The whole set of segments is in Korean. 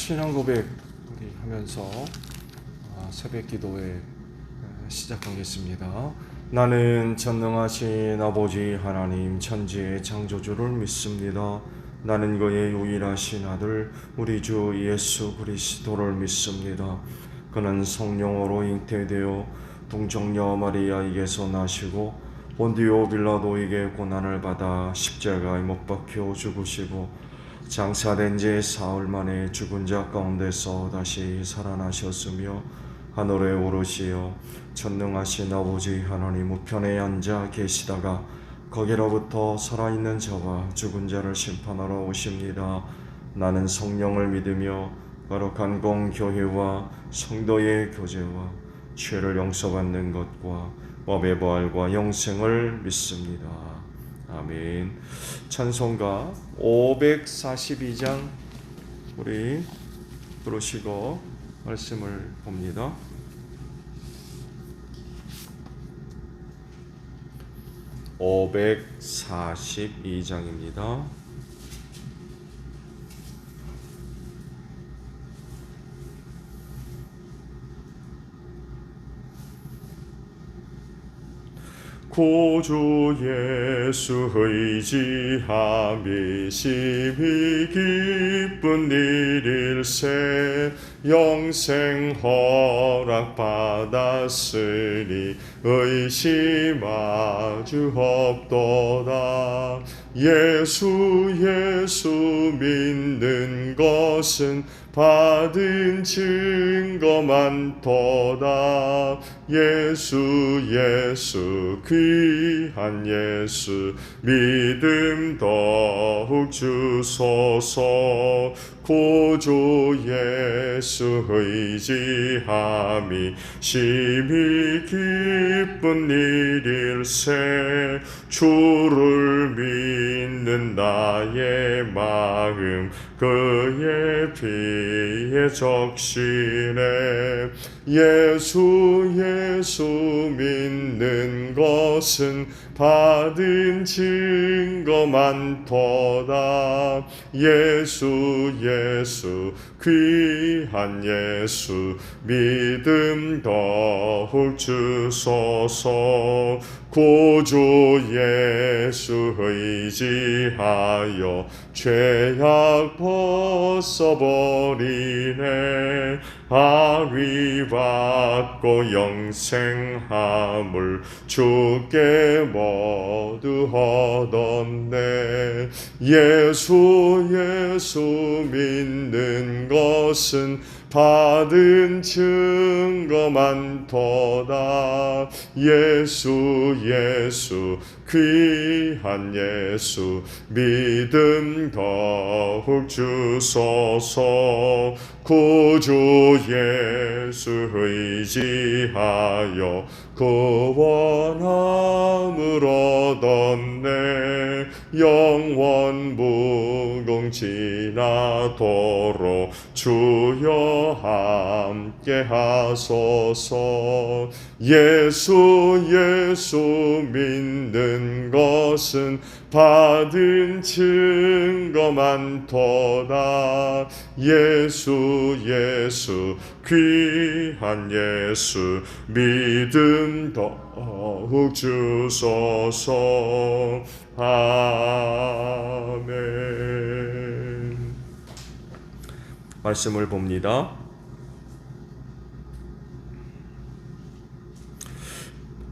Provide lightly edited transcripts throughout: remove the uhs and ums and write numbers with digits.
신앙 고백 우리 하면서 새벽 기도회 시작하겠습니다. 나는 전능하신 아버지 하나님 천지의 창조주를 믿습니다. 나는 그의 유일하신 아들 우리 주 예수 그리스도를 믿습니다. 그는 성령으로 잉태되어 동정녀 마리아에게서 나시고 본디오 빌라도에게 고난을 받아 십자가에 못 박혀 죽으시고 장사된 지 사흘 만에 죽은 자 가운데서 다시 살아나셨으며 하늘에 오르시어 전능하신 아버지 하나님 우편에 앉아 계시다가 거기로부터 살아있는 자와 죽은 자를 심판하러 오십니다. 나는 성령을 믿으며 거룩한 공교회와 성도의 교제와 죄를 용서받는 것과 법의 부활과 영생을 믿습니다. 아멘. 찬송가 542장 우리 부르시고 말씀을 봅니다. 542장입니다. 구주 예수 의지함이 심히 기쁜 일일세 영생 허락받았으니 의심하주 없도다. 예수 믿는 것은 받은 증거 많도다. 예수 귀한 예수 믿음 더욱 주소서. 구주 예수 의지함이 심히 기쁜 일일세 주를 믿는 나의 마음 그의 피에 적시네. 예수 믿는 것은 받은 증거 많도다. 예수 귀한 예수 믿음 더욱 주소서. 구주 예수 의지하여 죄악 벗어버리네. 아위 받고 영생함을 주께 모두 얻었네. 예수 믿는 것은 받은 증거 많도다. 예수 귀한 예수 믿음 더욱 주소서. 구주 예수 의지하여 구원함을 얻었네. 영원 무궁지나도록 주여 함께 하소서. 예수 믿는 것은 받은 증거 많도다. 예수 귀한 예수 믿음 더욱 주소서. 아멘. 말씀을 봅니다.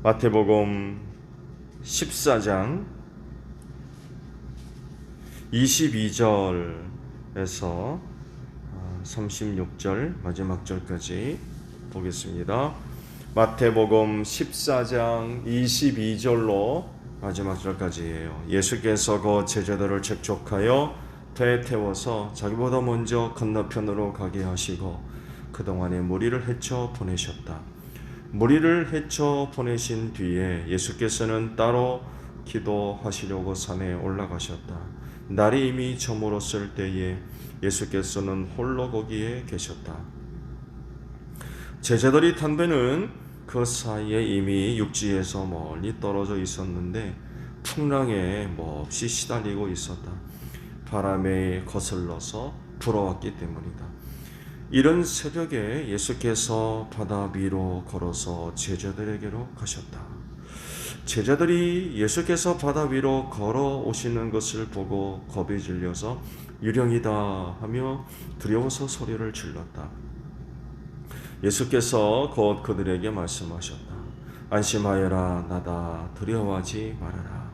마태복음 14장 22절에서 36절 마지막 절까지 보겠습니다. 마태복음 14장 22절로 마지막 절까지예요. 예수께서 그 제자들을 책촉하여 배에 태워서 자기보다 먼저 건너편으로 가게 하시고 그동안에 무리를 헤쳐 보내셨다. 무리를 헤쳐 보내신 뒤에 예수께서는 따로 기도하시려고 산에 올라가셨다. 날이 이미 저물었을 때에 예수께서는 홀로 거기에 계셨다. 제자들이 탄 배는 그 사이에 이미 육지에서 멀리 떨어져 있었는데 풍랑에 몹시 시달리고 있었다. 바람에 거슬러서 불어왔기 때문이다. 이른 새벽에 예수께서 바다 위로 걸어서 제자들에게로 가셨다. 제자들이 예수께서 바다 위로 걸어오시는 것을 보고 겁이 질려서 유령이다 하며 두려워서 소리를 질렀다. 예수께서 곧 그들에게 말씀하셨다. 안심하여라, 나다, 두려워하지 말아라.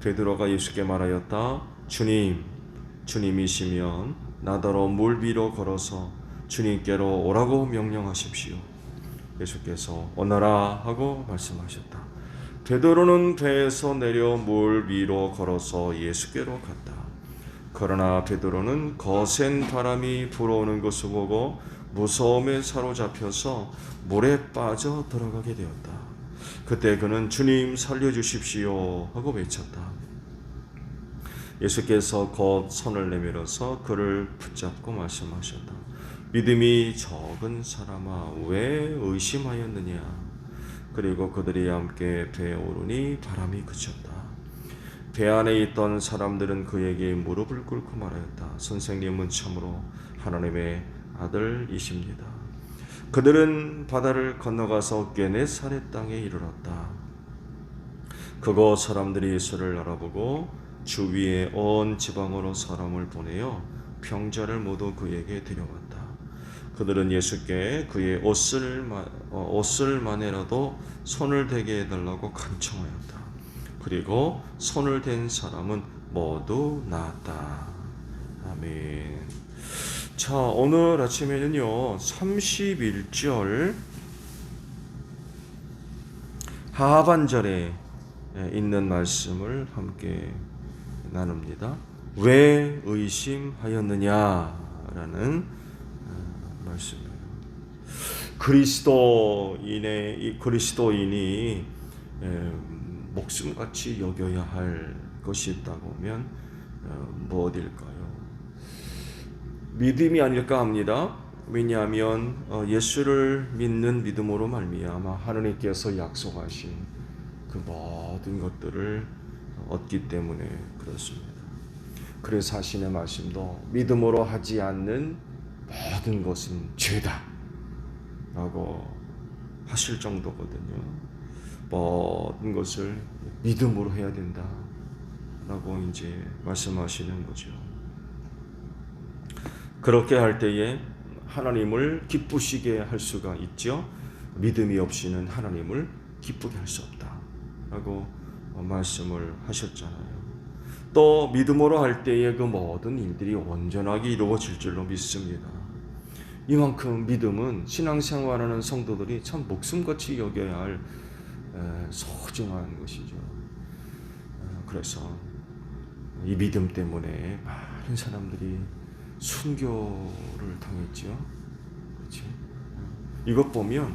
베드로가 예수께 말하였다. 주님, 주님이시면 나더러 물 위로 걸어서 주님께로 오라고 명령하십시오. 예수께서 오너라 하고 말씀하셨다. 베드로는 배에서 내려 물 위로 걸어서 예수께로 갔다. 그러나 베드로는 거센 바람이 불어오는 것을 보고 무서움에 사로잡혀서 물에 빠져 들어가게 되었다. 그때 그는 주님 살려주십시오 하고 외쳤다. 예수께서 곧 손을 내밀어서 그를 붙잡고 말씀하셨다. 믿음이 적은 사람아, 왜 의심하였느냐? 그리고 그들이 함께 배에 오르니 바람이 그쳤다. 배 안에 있던 사람들은 그에게 무릎을 꿇고 말하였다. 선생님은 참으로 하나님의 아들이십니다. 그들은 바다를 건너가서 게네사렛 땅에 이르렀다. 그곳 사람들이 예수를 알아보고 주위의 온 지방으로 사람을 보내어 병자를 모두 그에게 데려왔다. 그들은 예수께 그의 옷을 만에라도 손을 대게 해달라고 간청하였다. 그리고 손을 댄 사람은 모두 나았다. 아멘. 자, 오늘 아침에는요 31절 하반절에 있는 말씀을 함께 나눕니다. 왜 의심하였느냐라는 말씀이에요. 그리스도인이 목숨같이 여겨야 할 것이 있다고 하면 무엇일까요? 믿음이 아닐까 합니다. 왜냐하면 예수를 믿는 믿음으로 말미암아 하나님께서 약속하신 그 모든 것들을 얻기 때문에 그렇습니다. 그래서 하시는 말씀도 믿음으로 하지 않는 모든 것은 죄다 라고 하실 정도거든요. 모든 것을 믿음으로 해야 된다 라고 이제 말씀하시는 거죠. 그렇게 할 때에 하나님을 기쁘시게 할 수가 있죠. 믿음이 없이는 하나님을 기쁘게 할 수 없다 라고 말씀을 하셨잖아요. 또 믿음으로 할 때에 그 모든 일들이 온전하게 이루어질 줄로 믿습니다. 이만큼 믿음은 신앙생활하는 성도들이 참 목숨같이 여겨야 할 소중한 것이죠. 그래서 이 믿음 때문에 많은 사람들이 순교를 당했죠. 그렇지? 이것 보면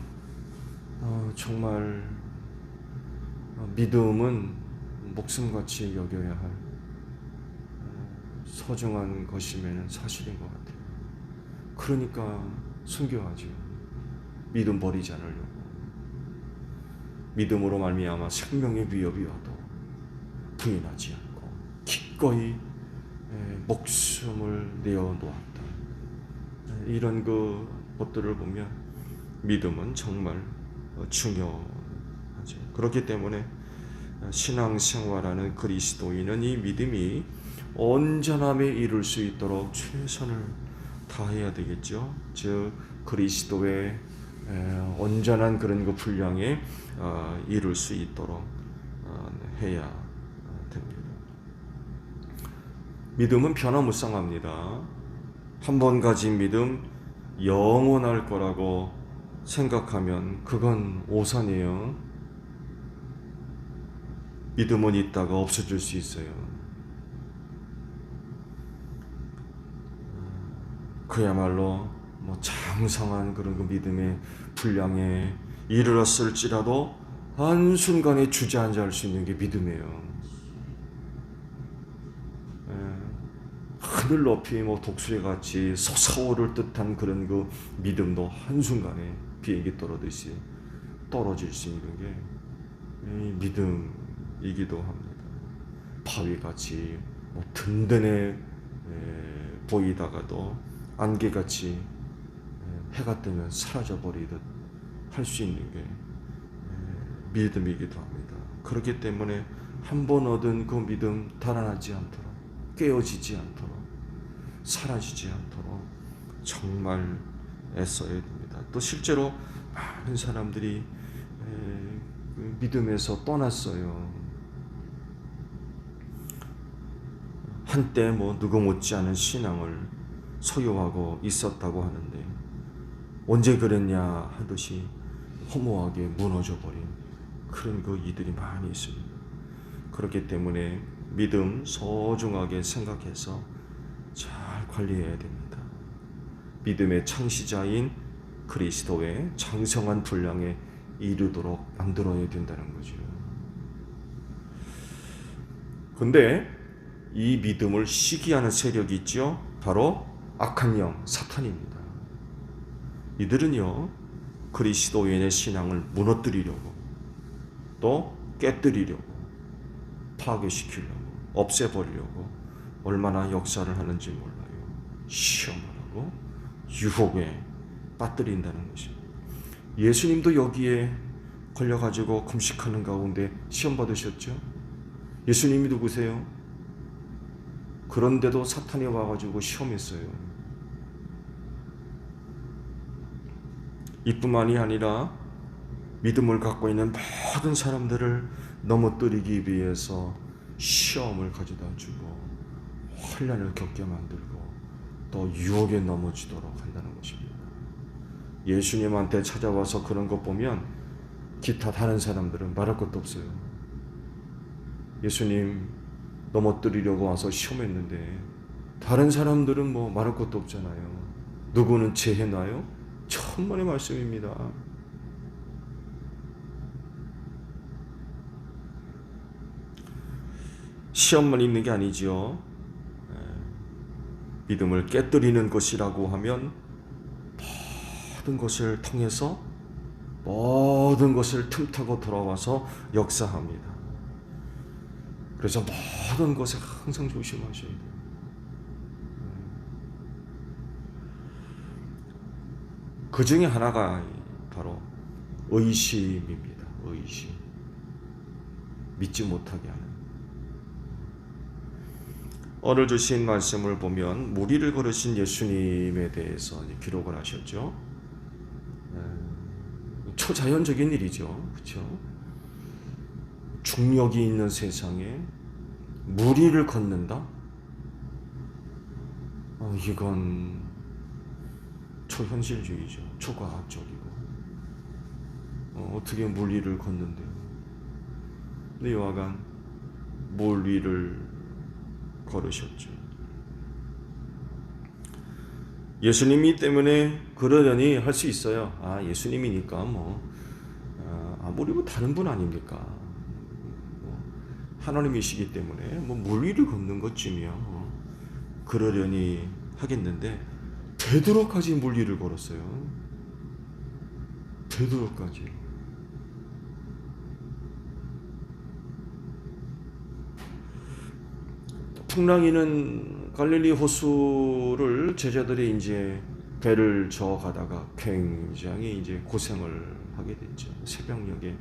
정말 믿음은 목숨같이 여겨야 할 소중한 것이면 사실인 것 같아요. 그러니까 순교하죠. 믿음 버리지 않으려고. 믿음으로 말미암아 생명의 위협이 와도 부인하지 않고 기꺼이 목숨을 내어 놓았다. 이런 그 것들을 보면 믿음은 정말 중요하죠. 그렇기 때문에 신앙생활하는 그리스도인은 이 믿음이 온전함에 이룰 수 있도록 최선을 다해야 되겠죠. 즉 그리스도의 온전한 그런 그 분량에 이룰 수 있도록 해야 됩니다. 믿음은 변화무쌍합니다. 한 번 가진 믿음 영원할 거라고 생각하면 그건 오산이에요. 믿음은 있다가 없어질 수 있어요. 그야말로 장성한 그런 그 믿음의 분량에 이르렀을지라도 한순간에 주저앉아 수 있는 게 믿음이에요. 하늘 높이 독수리같이 솟아오를 듯한 그런 그 믿음도 한순간에 비행기 떨어듯이 떨어질 수 있는 게 믿음이기도 합니다. 바위같이 든든해 보이다가도 안개같이 해가 뜨면 사라져 버리듯 할 수 있는 게 믿음이기도 합니다. 그렇기 때문에 한 번 얻은 그 믿음 달아나지 않도록, 깨어지지 않도록, 사라지지 않도록 정말 애써야 됩니다. 또 실제로 많은 사람들이 믿음에서 떠났어요. 한때 누구 못지않은 신앙을 소유하고 있었다고 하는데 언제 그랬냐 하듯이 허무하게 무너져 버린 그런 이들이 많이 있습니다. 그렇기 때문에 믿음 소중하게 생각해서 잘 관리해야 됩니다. 믿음의 창시자인 그리스도의 장성한 분량에 이르도록 만들어야 된다는 거죠. 근데 이 믿음을 시기하는 세력이 있죠. 바로 악한 영, 사탄입니다. 이들은요, 그리스도인의 신앙을 무너뜨리려고, 또 깨뜨리려고, 파괴시키려고, 없애버리려고 얼마나 역사를 하는지 몰라요. 시험을 하고 유혹에 빠뜨린다는 것입니다. 예수님도 여기에 걸려가지고 금식하는 가운데 시험 받으셨죠? 예수님이 누구세요? 그런데도 사탄이 와가지고 시험했어요. 이뿐만이 아니라 믿음을 갖고 있는 모든 사람들을 넘어뜨리기 위해서 시험을 가져다 주고 환난을 겪게 만들고 또 유혹에 넘어지도록 한다는 것입니다. 예수님한테 찾아와서 그런 것 보면 기타 다른 사람들은 말할 것도 없어요. 예수님 넘어뜨리려고 와서 시험했는데 다른 사람들은 말할 것도 없잖아요. 누구는 재해나요? 천만의 말씀입니다. 시험만 있는 게 아니죠. 믿음을 깨뜨리는 것이라고 하면 모든 것을 통해서 모든 것을 틈타고 돌아와서 역사합니다. 그래서 모든 것에 항상 조심하셔야 돼요. 그 중에 하나가 바로 의심입니다. 의심. 믿지 못하게 하는. 오늘 주신 말씀을 보면 무리를 걸으신 예수님에 대해서 기록을 하셨죠. 초자연적인 일이죠. 그렇죠? 중력이 있는 세상에 무리를 걷는다? 이건 초현실주의죠. 초과학적이고. 어떻게 물리를 걷는데요? 근데 여하간 물리를 걸으셨죠. 예수님이 때문에 그러려니 할 수 있어요. 예수님이니까 아무리 다른 분 아닙니까? 하나님이시기 때문에 물리를 걷는 것쯤이야 그러려니 하겠는데 베드로까지 물리를 걸었어요. 베드로까지. 풍랑이는 갈릴리 호수를 제자들이 이제 배를 저어가다가 굉장히 이제 고생을 하게 됐죠. 새벽녘에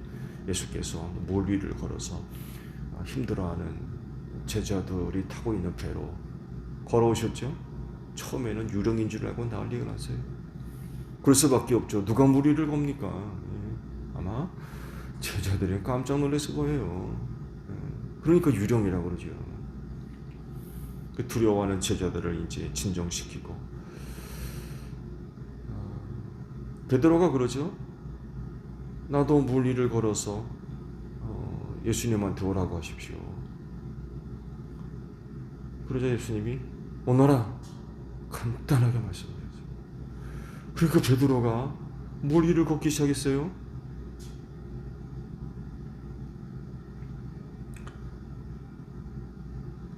예수께서 몰 위를 걸어서 힘들어하는 제자들이 타고 있는 배로 걸어오셨죠. 처음에는 유령인 줄 알고 난리가 났어요. 그럴 수밖에 없죠. 누가 물 위를 겁니까? 아마 제자들이 깜짝 놀랐을 거예요. 그러니까 유령이라고 그러죠. 그 두려워하는 제자들을 이제 진정시키고 베드로가 그러죠. 나도 물 위를 걸어서 예수님한테 오라고 하십시오. 그러자 예수님이 오너라 간단하게 말씀하셨어요. 그러니까 베드로가 물 위를 걷기 시작했어요.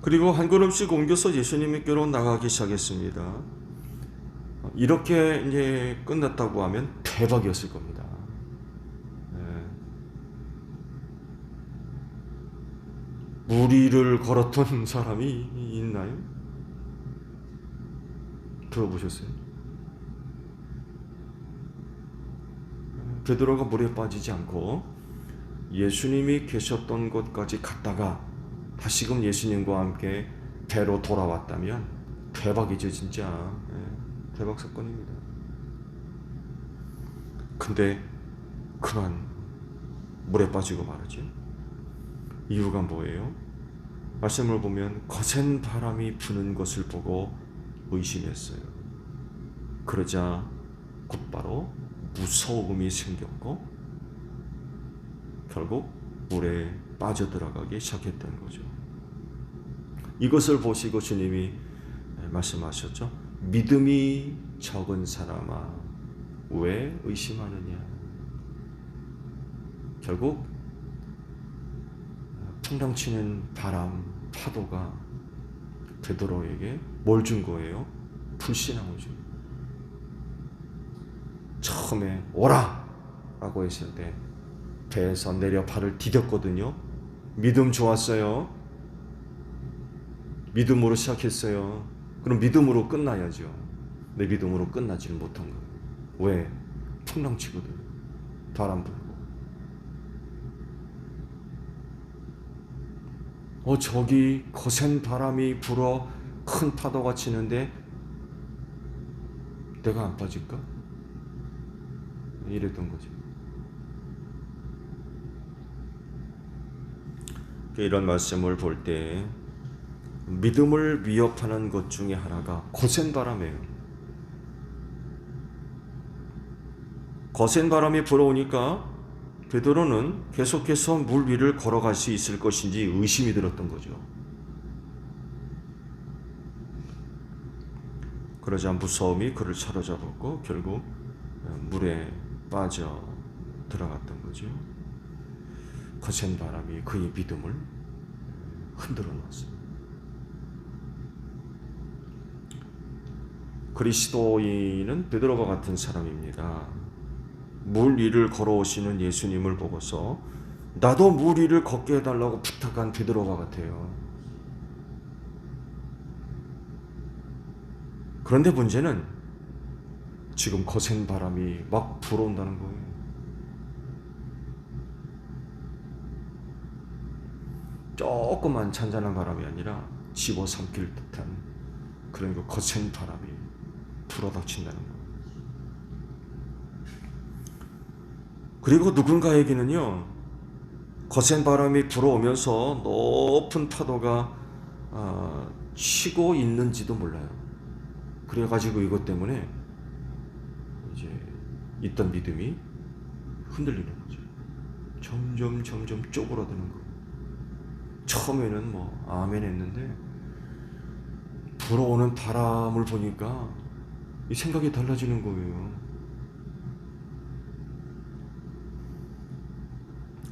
그리고 한 걸음씩 옮겨서 예수님께로 나가기 시작했습니다. 이렇게 이제 끝났다고 하면 대박이었을 겁니다. 무리를 걸었던 사람이 있나요? 들어보셨어요? 베드로가 물에 빠지지 않고 예수님이 계셨던 곳까지 갔다가 다시금 예수님과 함께 배로 돌아왔다면 대박이죠, 진짜. 대박 사건입니다. 근데 그만 물에 빠지고 말이죠. 이유가 뭐예요? 말씀을 보면 거센 바람이 부는 것을 보고 의심했어요. 그러자 곧바로 무서움이 생겼고 결국 물에 빠져들어가기 시작했던 거죠. 이것을 보시고 주님이 말씀하셨죠. 믿음이 적은 사람아, 왜 의심하느냐. 결국 풍랑치는 바람, 파도가 베드로에게 뭘 준 거예요? 불신앙을 준 거예요. 처음에 오라! 라고 했을 때 배에서 내려 발을 디뎠거든요. 믿음 좋았어요. 믿음으로 시작했어요. 그럼 믿음으로 끝나야죠. 내 믿음으로 끝나지는 못한 거예요. 왜? 풍랑치거든. 바람 불고. 저기 거센 바람이 불어 큰 파도가 치는데 내가 안 빠질까? 이랬던 거죠. 이런 말씀을 볼 때 믿음을 위협하는 것 중에 하나가 거센 바람이에요. 거센 바람이 불어오니까 베드로는 계속해서 물 위를 걸어갈 수 있을 것인지 의심이 들었던 거죠. 그러자 무서움이 그를 사로잡았고 결국 물에 빠져 들어갔던 거죠. 거센 바람이 그의 믿음을 흔들어 놨습니다. 그리스도인은 베드로와 같은 사람입니다. 물 위를 걸어오시는 예수님을 보고서 나도 물 위를 걷게 해달라고 부탁한 베드로와 같아요. 그런데 문제는 지금 거센 바람이 막 불어온다는 거예요. 조그만 잔잔한 바람이 아니라 집어삼킬 듯한 그런 거센 바람이 불어닥친다는 거예요. 그리고 누군가에게는요, 거센 바람이 불어오면서 높은 파도가 치고 있는지도 몰라요. 그래가지고 이것 때문에 이제 있던 믿음이 흔들리는 거죠. 점점 쪼그라드는 거예요. 처음에는 아멘 했는데 불어오는 바람을 보니까 이 생각이 달라지는 거예요.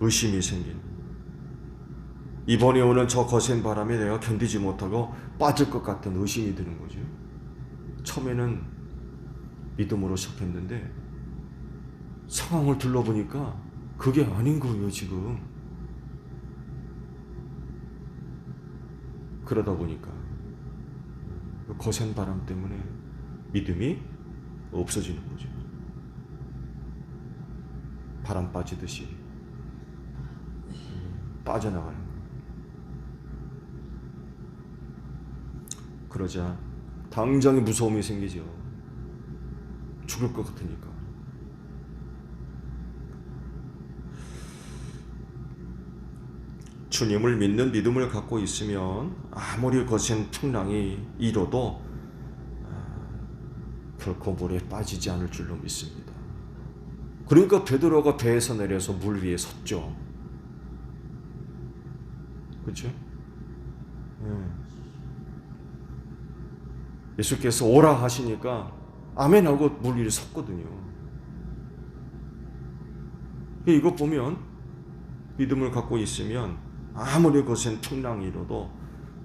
의심이 생긴. 이번에 오는 저 거센 바람에 내가 견디지 못하고 빠질 것 같은 의심이 드는 거죠. 처음에는 믿음으로 시작했는데 상황을 둘러보니까 그게 아닌 거예요, 지금. 그러다 보니까 거센 바람 때문에 믿음이 없어지는 거죠. 바람 빠지듯이 빠져나가는 거예요. 그러자 당장에 무서움이 생기죠. 죽을 것 같으니까. 주님을 믿는 믿음을 갖고 있으면 아무리 거센 풍랑이 일어도 결코 물에 빠지지 않을 줄로 믿습니다. 그러니까 베드로가 배에서 내려서 물 위에 섰죠. 그렇죠? 예수께서 오라 하시니까 아멘 하고 물 위에 섰거든요. 이거 보면 믿음을 갖고 있으면 아무리 거센 풍랑이 일어도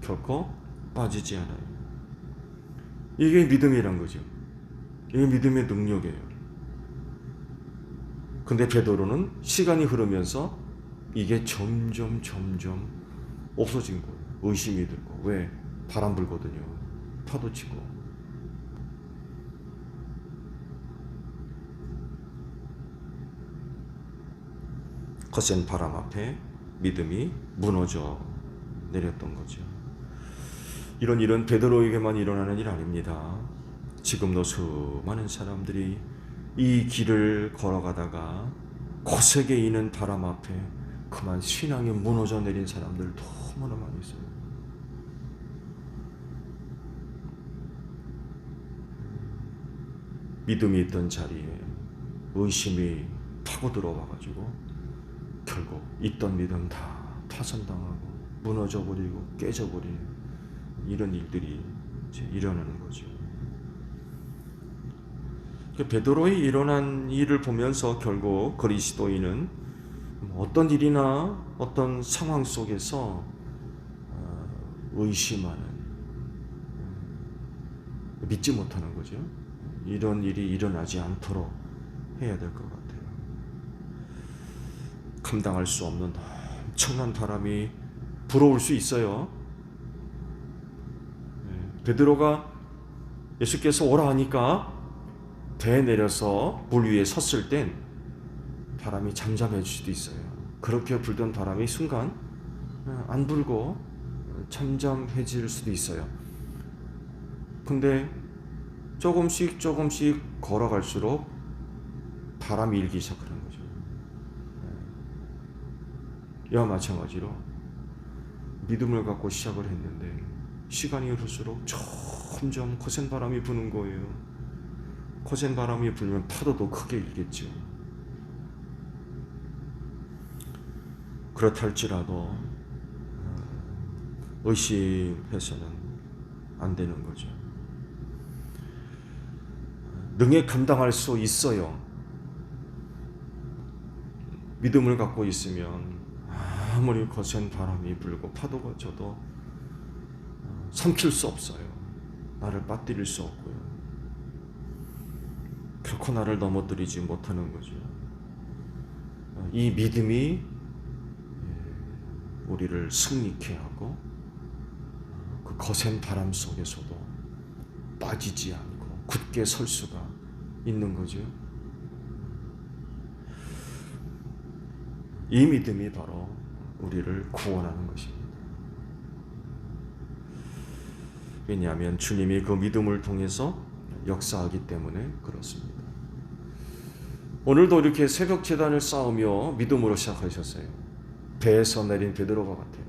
결코 빠지지 않아요. 이게 믿음이란 거죠. 이게 믿음의 능력이에요. 근데 베드로는 시간이 흐르면서 이게 점점 없어진 거예요. 의심이 들고. 왜? 바람 불거든요. 파도 치고. 거센 바람 앞에 믿음이 무너져 내렸던 거죠. 이런 일은 베드로에게만 일어나는 일 아닙니다. 지금도 수많은 사람들이 이 길을 걸어가다가 거세게 이는 바람 앞에 그만 신앙이 무너져 내린 사람들 너무나 많이 있어요. 믿음이 있던 자리에 의심이 파고 들어와가지고 결국 있던 믿음 다 파손당하고 무너져버리고 깨져버리는 이런 일들이 이제 일어나는 거죠. 베드로의 일어난 일을 보면서 결국 그리스도인은 어떤 일이나 어떤 상황 속에서 의심하는, 믿지 못하는 거죠. 이런 일이 일어나지 않도록 해야 될 것 같아요. 감당할 수 없는 엄청난 바람이 불어올 수 있어요. 베드로가 예수께서 오라 하니까 배에 내려서 물 위에 섰을 땐 바람이 잠잠해질 수도 있어요. 그렇게 불던 바람이 순간 안 불고 잠잠해질 수도 있어요. 근데 조금씩 걸어갈수록 바람이 일기 시작하는 거죠. 이와 마찬가지로 믿음을 갖고 시작을 했는데 시간이 흐를수록 점점 거센 바람이 부는 거예요. 거센 바람이 불면 파도도 크게 일겠죠. 그렇다 할지라도 의심해서는 안 되는 거죠. 능히 감당할 수 있어요. 믿음을 갖고 있으면 아무리 거센 바람이 불고 파도가 쳐도 삼킬 수 없어요. 나를 빠뜨릴 수 없고요. 결코 나를 넘어뜨리지 못하는 거죠. 이 믿음이 우리를 승리케 하고 그 거센 바람 속에서도 빠지지 않고 굳게 설 수가 있는 거죠. 이 믿음이 바로 우리를 구원하는 것입니다. 왜냐하면 주님이 그 믿음을 통해서 역사하기 때문에 그렇습니다. 오늘도 이렇게 새벽 제단을 쌓으며 믿음으로 시작하셨어요. 배에서 내린 베드로가 같아요.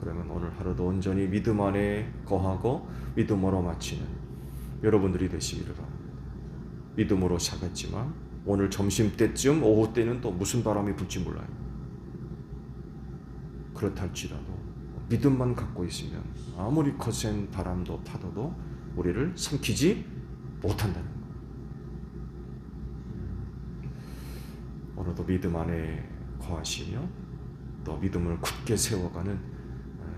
그러면 오늘 하루도 온전히 믿음 안에 거하고 믿음으로 마치는 여러분들이 되시기를 바랍니다. 믿음으로 시작했지만 오늘 점심때쯤 오후 때는 또 무슨 바람이 불지 몰라요. 그렇다 할지라도 믿음만 갖고 있으면 아무리 거센 바람도 파도도 우리를 삼키지 못한다는 것. 오늘도 믿음 안에 거하시며 또 믿음을 굳게 세워가는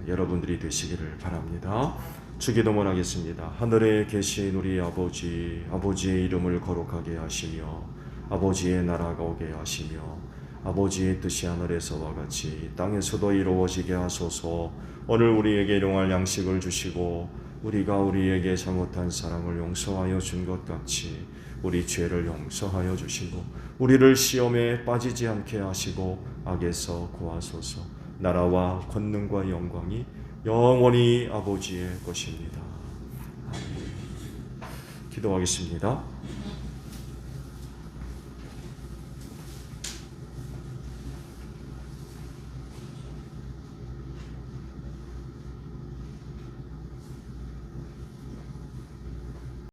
여러분들이 되시기를 바랍니다. 주기도문 하겠습니다. 하늘에 계신 우리 아버지, 아버지의 이름을 거룩하게 하시며 아버지의 나라가 오게 하시며 아버지의 뜻이 하늘에서와 같이 땅에서도 이루어지게 하소서. 오늘 우리에게 일용할 양식을 주시고 우리가 우리에게 잘못한 사람을 용서하여 준 것 같이 우리 죄를 용서하여 주시고 우리를 시험에 빠지지 않게 하시고 악에서 구하소서. 나라와 권능과 영광이 영원히 아버지의 것입니다. 아멘. 기도하겠습니다.